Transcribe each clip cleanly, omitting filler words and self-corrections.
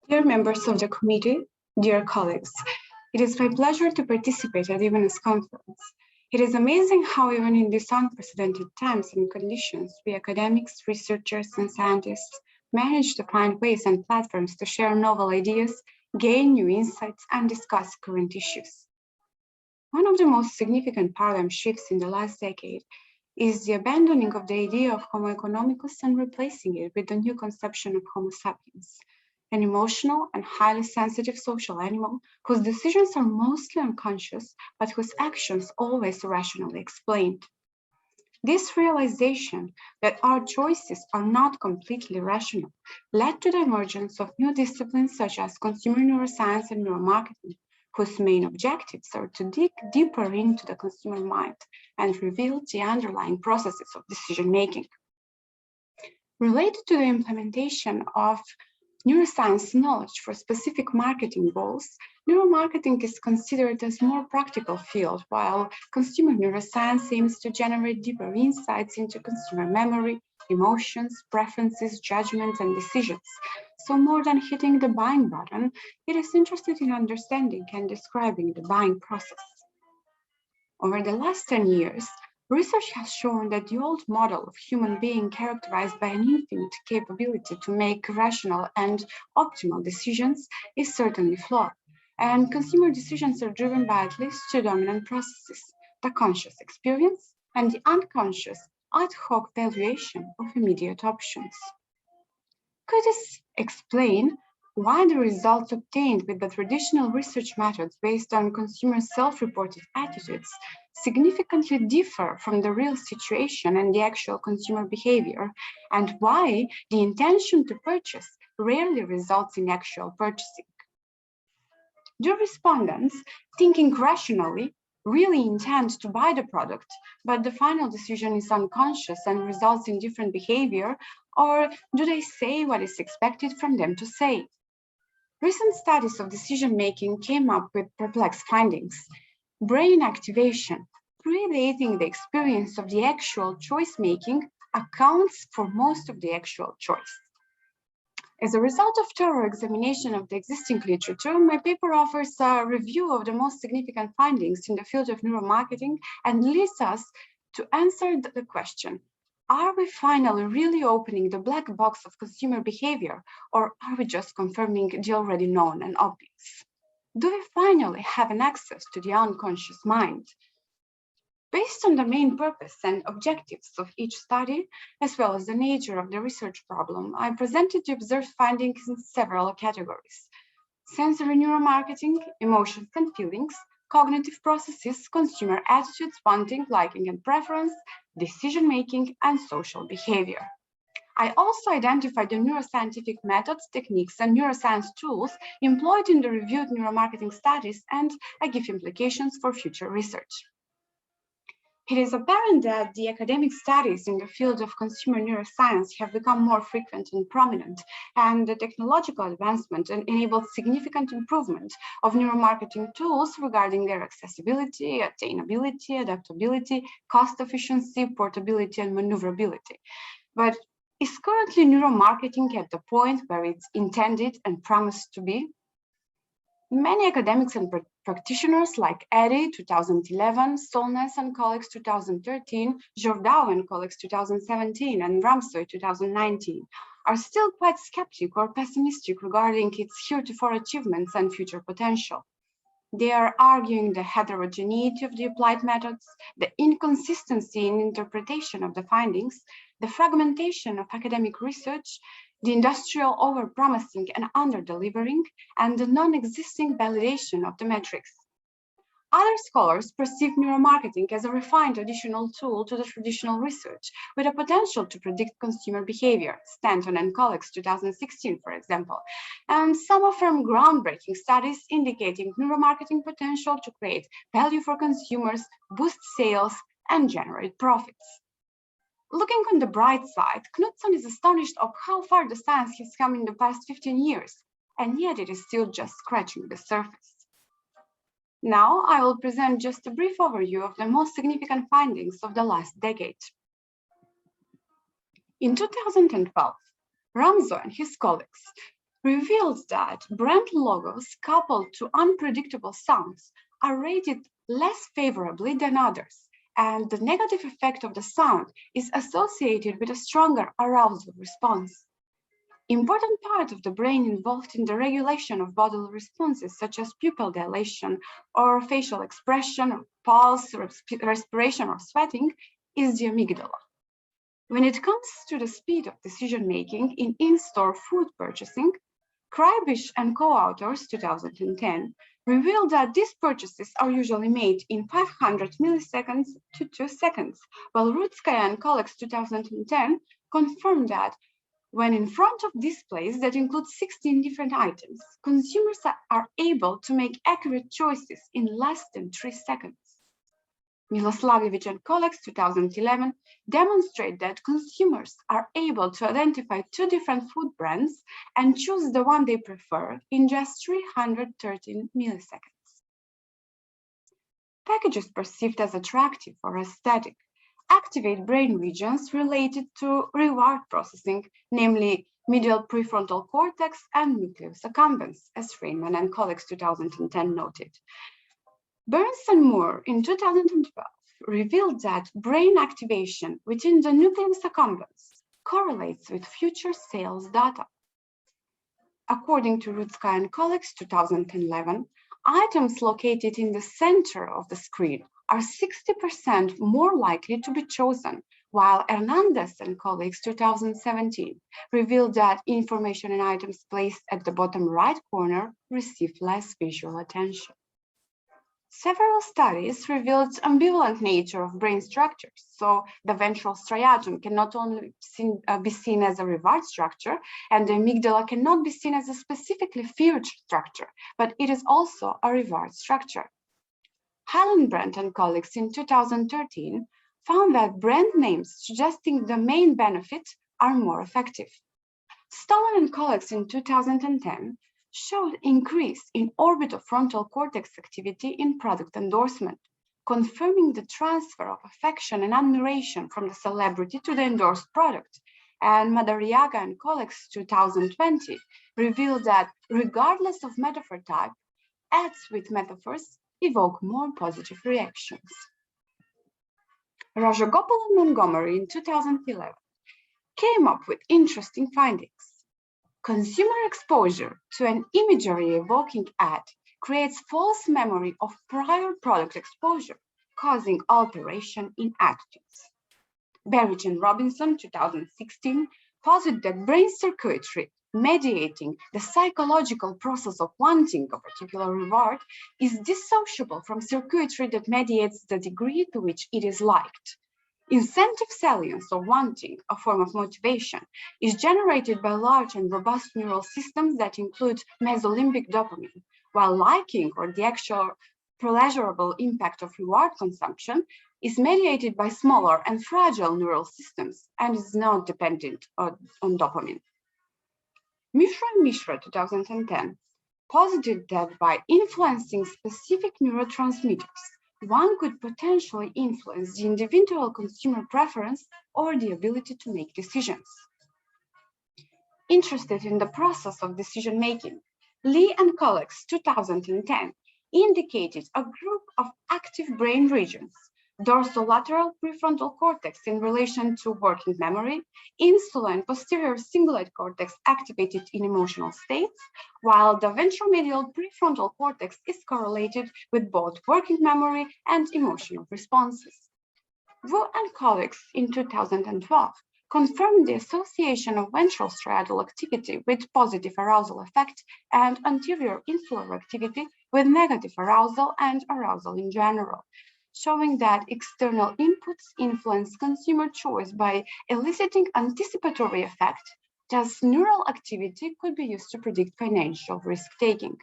Dear members of the committee, dear colleagues, it is my pleasure to participate at this conference. It is amazing how even in these unprecedented times and conditions, we academics, researchers, and scientists manage to find ways and platforms to share novel ideas, gain new insights, and discuss current issues. One of the most significant paradigm shifts in the last decade is the abandoning of the idea of Homo economicus and replacing it with the new conception of Homo sapiens, an emotional and highly sensitive social animal whose decisions are mostly unconscious, but whose actions always rationally explained. This realization that our choices are not completely rational led to the emergence of new disciplines such as consumer neuroscience and neuromarketing, whose main objectives are to dig deeper into the consumer mind and reveal the underlying processes of decision-making. Related to the implementation of neuroscience knowledge for specific marketing goals, neuromarketing is considered as a more practical field, while consumer neuroscience aims to generate deeper insights into consumer memory, emotions, preferences, judgments, and decisions. So more than hitting the buying button, it is interested in understanding and describing the buying process. Over the last 10 years, research has shown that the old model of human being characterized by an infinite capability to make rational and optimal decisions is certainly flawed, and consumer decisions are driven by at least two dominant processes: the conscious experience and the unconscious ad hoc valuation of immediate options. Could this explain why the results obtained with the traditional research methods based on consumer self-reported attitudes significantly differ from the real situation and the actual consumer behavior, and why the intention to purchase rarely results in actual purchasing? Do respondents, thinking rationally, really intend to buy the product, but the final decision is unconscious and results in different behavior, or do they say what is expected from them to say? Recent studies of decision-making came up with perplexing findings. Brain activation, predating the experience of the actual choice-making, accounts for most of the actual choice. As a result of thorough examination of the existing literature, my paper offers a review of the most significant findings in the field of neuromarketing and leads us to answer the question: are we finally really opening the black box of consumer behavior, or are we just confirming the already known and obvious? Do we finally have an access to the unconscious mind? Based on the main purpose and objectives of each study, as well as the nature of the research problem, I presented the observed findings in several categories: sensory neuromarketing, emotions and feelings, cognitive processes, consumer attitudes, wanting, liking and preference, decision-making, and social behavior. I also identified the neuroscientific methods, techniques, and neuroscience tools employed in the reviewed neuromarketing studies, and I give implications for future research. It is apparent that the academic studies in the field of consumer neuroscience have become more frequent and prominent, and the technological advancement enabled significant improvement of neuromarketing tools regarding their accessibility, attainability, adaptability, cost efficiency, portability, and maneuverability. But is currently neuromarketing at the point where it's intended and promised to be? Many academics and practitioners like Eddy 2011, Solness and colleagues 2013, Jordao and colleagues 2017, and Ramsoy 2019 are still quite skeptical or pessimistic regarding its heretofore achievements and future potential. They are arguing the heterogeneity of the applied methods, the inconsistency in interpretation of the findings, the fragmentation of academic research, the industrial over-promising and under-delivering, and the non-existing validation of the metrics. Other scholars perceive neuromarketing as a refined additional tool to the traditional research, with a potential to predict consumer behavior, Stanton and colleagues 2016, for example, and some affirm groundbreaking studies indicating neuromarketing potential to create value for consumers, boost sales, and generate profits. Looking on the bright side, Knudsen is astonished of how far the science has come in the past 15 years, and yet it is still just scratching the surface. Now, I will present just a brief overview of the most significant findings of the last decade. In 2012, Ramsey and his colleagues revealed that brand logos coupled to unpredictable sounds are rated less favorably than others, and the negative effect of the sound is associated with a stronger arousal response. Important part of the brain involved in the regulation of bodily responses such as pupil dilation or facial expression or pulse, respiration or sweating is the amygdala. When it comes to the speed of decision-making in in-store food purchasing, Krybisch and co-authors 2010 revealed that these purchases are usually made in 500 milliseconds to 2 seconds, while Rudskaya and colleagues 2010 confirmed that when in front of displays that include 16 different items, consumers are able to make accurate choices in less than 3 seconds. Miloslavljevic and colleagues 2011 demonstrate that consumers are able to identify 2 different food brands and choose the one they prefer in just 313 milliseconds. Packages perceived as attractive or aesthetic activate brain regions related to reward processing, namely medial prefrontal cortex and nucleus accumbens, as Feynman and colleagues 2010 noted. Burns and Moore in 2012 revealed that brain activation within the nucleus accumbens correlates with future sales data. According to Rudskaya and colleagues 2011, items located in the center of the screen are 60% more likely to be chosen, while Hernandez and colleagues 2017 revealed that information in items placed at the bottom right corner receive less visual attention. Several studies revealed ambivalent nature of brain structures. So the ventral striatum can not only be seen as a reward structure, and the amygdala cannot be seen as a specifically feared structure, but it is also a reward structure. Hallenbrand and colleagues in 2013 found that brand names suggesting the main benefit are more effective. Stoller and colleagues in 2010 showed increase in orbitofrontal cortex activity in product endorsement, confirming the transfer of affection and admiration from the celebrity to the endorsed product. And Madariaga and colleagues 2020 revealed that regardless of metaphor type, ads with metaphors evoke more positive reactions. Rajagopal and Montgomery in 2011 came up with interesting findings. Consumer exposure to an imagery-evoking ad creates false memory of prior product exposure, causing alteration in attitudes. Berridge and Robinson, 2016, posit that brain circuitry mediating the psychological process of wanting a particular reward is dissociable from circuitry that mediates the degree to which it is liked. Incentive salience, or wanting, a form of motivation, is generated by large and robust neural systems that include mesolimbic dopamine, while liking, or the actual pleasurable impact of reward consumption, is mediated by smaller and fragile neural systems and is not dependent on dopamine. Mishra and Mishra, 2010, posited that by influencing specific neurotransmitters, one could potentially influence the individual consumer preference or the ability to make decisions. Interested in the process of decision-making, Lee and colleagues 2010 indicated a group of active brain regions, dorsolateral prefrontal cortex in relation to working memory, insula and posterior cingulate cortex activated in emotional states, while the ventromedial prefrontal cortex is correlated with both working memory and emotional responses. Wu and colleagues in 2012 confirmed the association of ventral striatal activity with positive arousal effect and anterior insular activity with negative arousal and arousal in general, showing that external inputs influence consumer choice by eliciting anticipatory effect, thus neural activity could be used to predict financial risk-taking.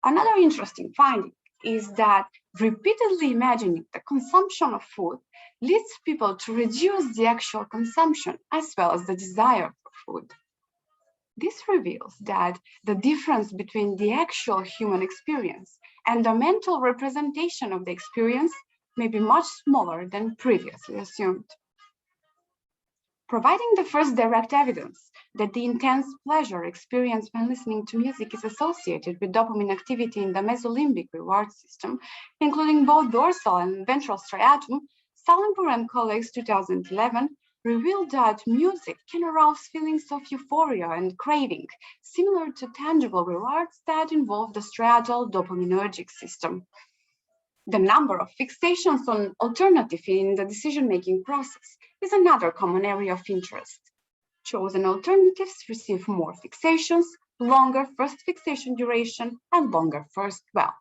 Another interesting finding is that repeatedly imagining the consumption of food leads people to reduce the actual consumption as well as the desire for food. This reveals that the difference between the actual human experience and the mental representation of the experience may be much smaller than previously assumed. Providing the first direct evidence that the intense pleasure experienced when listening to music is associated with dopamine activity in the mesolimbic reward system, including both dorsal and ventral striatum, Salimpour and colleagues 2011 revealed that music can arouse feelings of euphoria and craving, similar to tangible rewards that involve the striatal dopaminergic system. The number of fixations on alternative in the decision-making process is another common area of interest. Chosen alternatives receive more fixations, longer first fixation duration, and longer first dwell.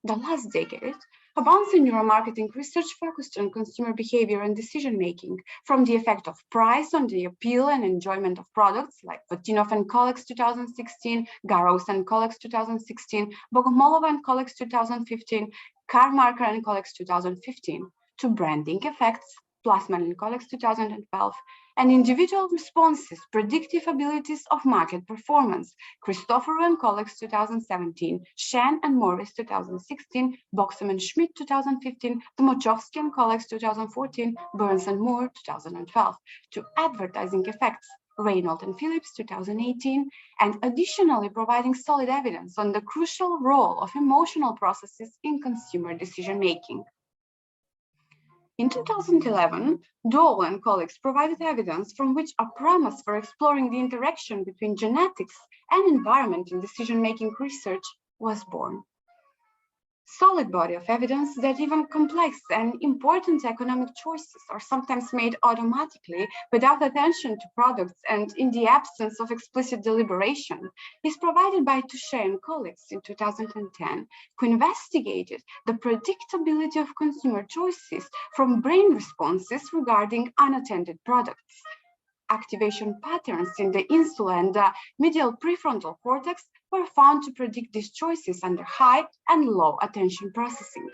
The last decade abounds in neuromarketing research focused on consumer behavior and decision-making, from the effect of price on the appeal and enjoyment of products like Vatinov and colleagues 2016, Garros and colleagues 2016, Bogomolova and colleagues 2015, Carmarker and colleagues 2015, to branding effects, Plasman and colleagues 2012, and individual responses, predictive abilities of market performance, Christoforou and colleagues 2017, Shen and Morris 2016, Boxam and Schmidt 2015, Tomochovsky and colleagues 2014, Burns and Moore 2012, to advertising effects, Reynolds and Phillips 2018, and additionally providing solid evidence on the crucial role of emotional processes in consumer decision-making. In 2011, Dole and colleagues provided evidence from which a premise for exploring the interaction between genetics and environment in decision-making research was born. Solid body of evidence that even complex and important economic choices are sometimes made automatically without attention to products and in the absence of explicit deliberation is provided by Touche and colleagues in 2010, who investigated the predictability of consumer choices from brain responses regarding unattended products. Activation patterns in the insula and the medial prefrontal cortex were found to predict these choices under high and low attention processing.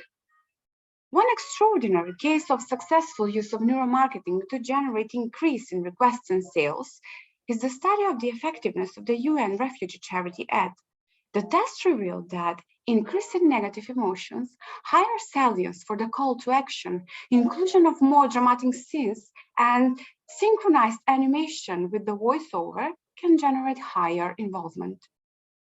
One extraordinary case of successful use of neuromarketing to generate increase in requests and sales is the study of the effectiveness of the UN refugee charity ad. The test revealed that increased negative emotions, higher salience for the call to action, inclusion of more dramatic scenes, and synchronized animation with the voiceover can generate higher involvement.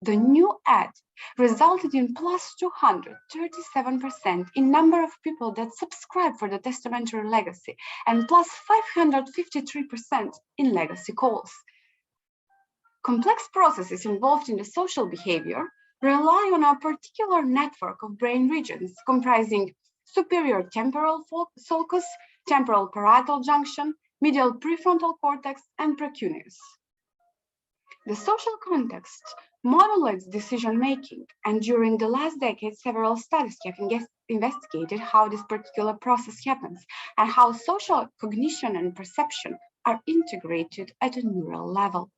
The new ad resulted in plus 237% in number of people that subscribe for the testamentary legacy and plus 553% in legacy calls. Complex processes involved in the social behavior rely on a particular network of brain regions comprising superior temporal sulcus, temporal parietal junction, medial prefrontal cortex, and precuneus. The social context modulates decision-making, and during the last decade, several studies have investigated how this particular process happens and how social cognition and perception are integrated at a neural level.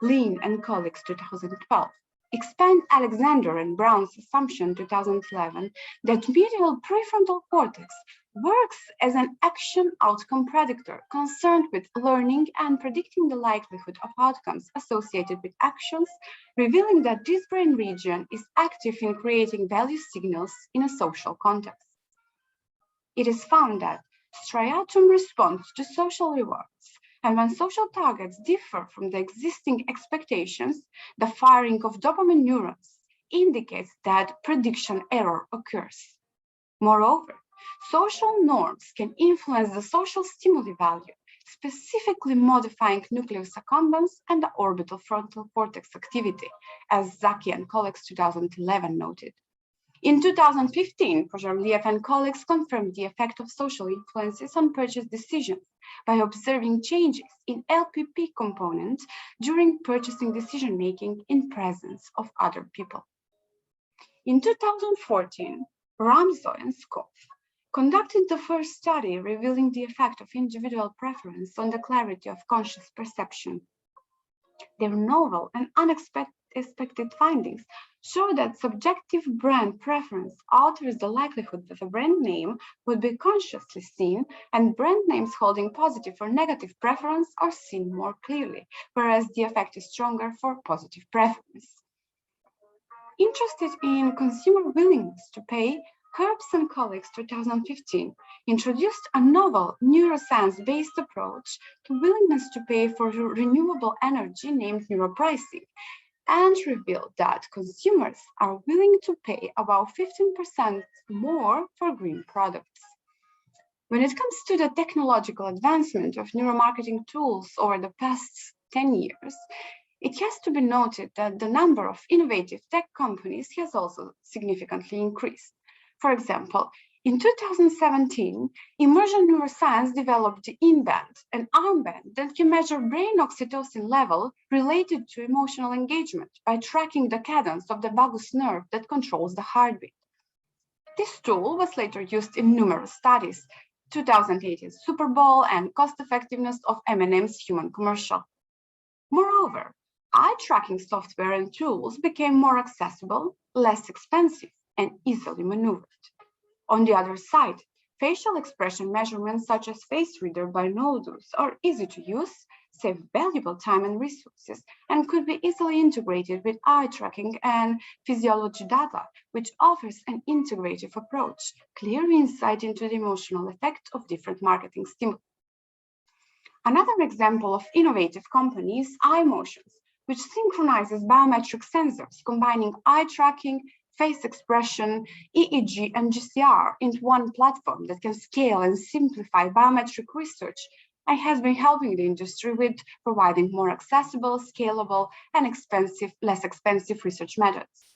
Lean and colleagues 2012 expand Alexander and Brown's assumption 2011 that medial prefrontal cortex works as an action outcome predictor concerned with learning and predicting the likelihood of outcomes associated with actions, revealing that this brain region is active in creating value signals in a social context. It is found that striatum responds to social rewards, and when social targets differ from the existing expectations, the firing of dopamine neurons indicates that prediction error occurs. Moreover, social norms can influence the social stimuli value, specifically modifying nucleus accumbens and the orbital frontal cortex activity, as Zaki and colleagues 2011 noted. In 2015, Pozharliev and colleagues confirmed the effect of social influences on purchase decisions by observing changes in LPP components during purchasing decision-making in presence of other people. In 2014, Ramzoy and Skov conducted the first study revealing the effect of individual preference on the clarity of conscious perception. Their novel and unexpected findings show that subjective brand preference alters the likelihood that a brand name would be consciously seen, and brand names holding positive or negative preference are seen more clearly, whereas the effect is stronger for positive preference. Interested in consumer willingness to pay, Herbst and colleagues 2015 introduced a novel neuroscience-based approach to willingness to pay for renewable energy named neuropricing, and revealed that consumers are willing to pay about 15% more for green products. When it comes to the technological advancement of neuromarketing tools over the past 10 years, it has to be noted that the number of innovative tech companies has also significantly increased. For example, in 2017, Immersion Neuroscience developed the InBand, an armband that can measure brain oxytocin level related to emotional engagement by tracking the cadence of the vagus nerve that controls the heartbeat. This tool was later used in numerous studies, 2018 Super Bowl and cost effectiveness of M&M's human commercial. Moreover, eye tracking software and tools became more accessible, less expensive, and easily maneuvered. On the other side, facial expression measurements such as face reader binoculars are easy to use, save valuable time and resources, and could be easily integrated with eye tracking and physiology data, which offers an integrative approach, clear insight into the emotional effect of different marketing stimuli. Another example of innovative company is iMotions, which synchronizes biometric sensors, combining eye tracking, face expression, EEG, and GCR into one platform that can scale and simplify biometric research and has been helping the industry with providing more accessible, scalable, and less expensive research methods.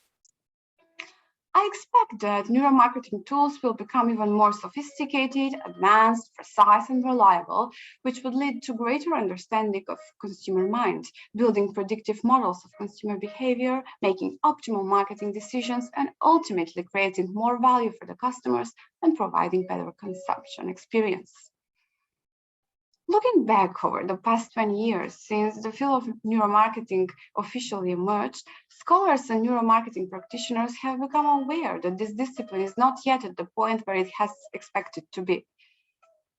I expect that neuromarketing tools will become even more sophisticated, advanced, precise, and reliable, which would lead to greater understanding of consumer mind, building predictive models of consumer behavior, making optimal marketing decisions, and ultimately creating more value for the customers and providing better consumption experience. Looking back over the past 20 years since the field of neuromarketing officially emerged, scholars and neuromarketing practitioners have become aware that this discipline is not yet at the point where it has expected to be.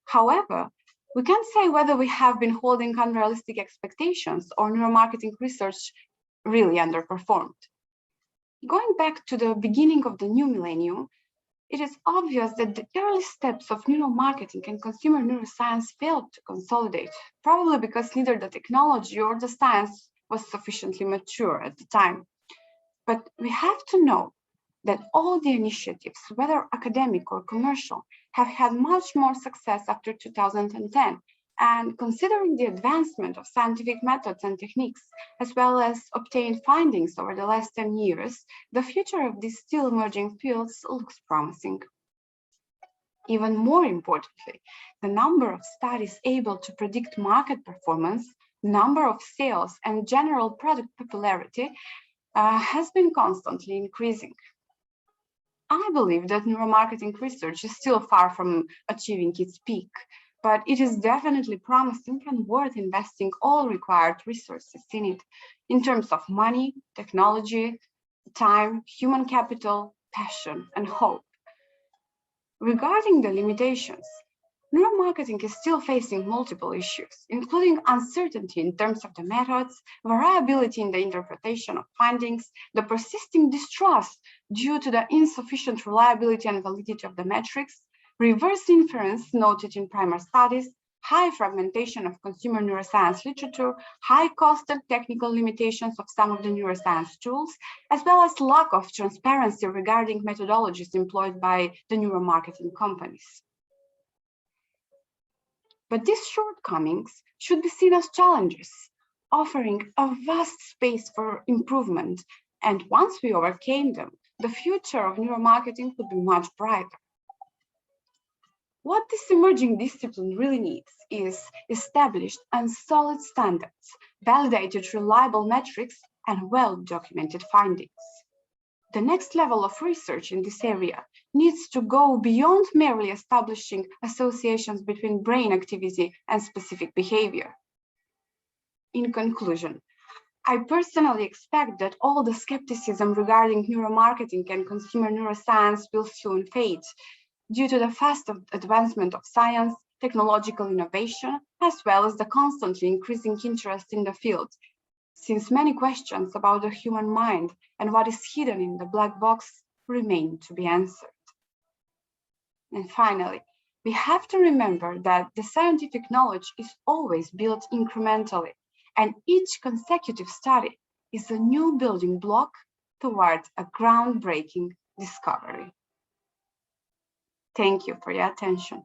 However, we can't say whether we have been holding unrealistic expectations or neuromarketing research really underperformed. Going back to the beginning of the new millennium, it is obvious that the early steps of neuromarketing and consumer neuroscience failed to consolidate, probably because neither the technology or the science was sufficiently mature at the time. But we have to know that all the initiatives, whether academic or commercial, have had much more success after 2010. And considering the advancement of scientific methods and techniques, as well as obtained findings over the last 10 years, the future of these still emerging fields looks promising. Even more importantly, the number of studies able to predict market performance, number of sales, and general product popularity has been constantly increasing. I believe that neuromarketing research is still far from achieving its peak, but it is definitely promising and worth investing all required resources in it, in terms of money, technology, time, human capital, passion, and hope. Regarding the limitations, neuromarketing is still facing multiple issues, including uncertainty in terms of the methods, variability in the interpretation of findings, the persisting distrust due to the insufficient reliability and validity of the metrics, reverse inference noted in prior studies, high fragmentation of consumer neuroscience literature, high cost and technical limitations of some of the neuroscience tools, as well as lack of transparency regarding methodologies employed by the neuromarketing companies. But these shortcomings should be seen as challenges, offering a vast space for improvement. And once we overcame them, the future of neuromarketing would be much brighter. What this emerging discipline really needs is established and solid standards, validated reliable metrics, and well-documented findings. The next level of research in this area needs to go beyond merely establishing associations between brain activity and specific behavior. In conclusion, I personally expect that all the skepticism regarding neuromarketing and consumer neuroscience will soon fade, due to the fast advancement of science, technological innovation, as well as the constantly increasing interest in the field, since many questions about the human mind and what is hidden in the black box remain to be answered. And finally, we have to remember that the scientific knowledge is always built incrementally, and each consecutive study is a new building block towards a groundbreaking discovery. Thank you for your attention.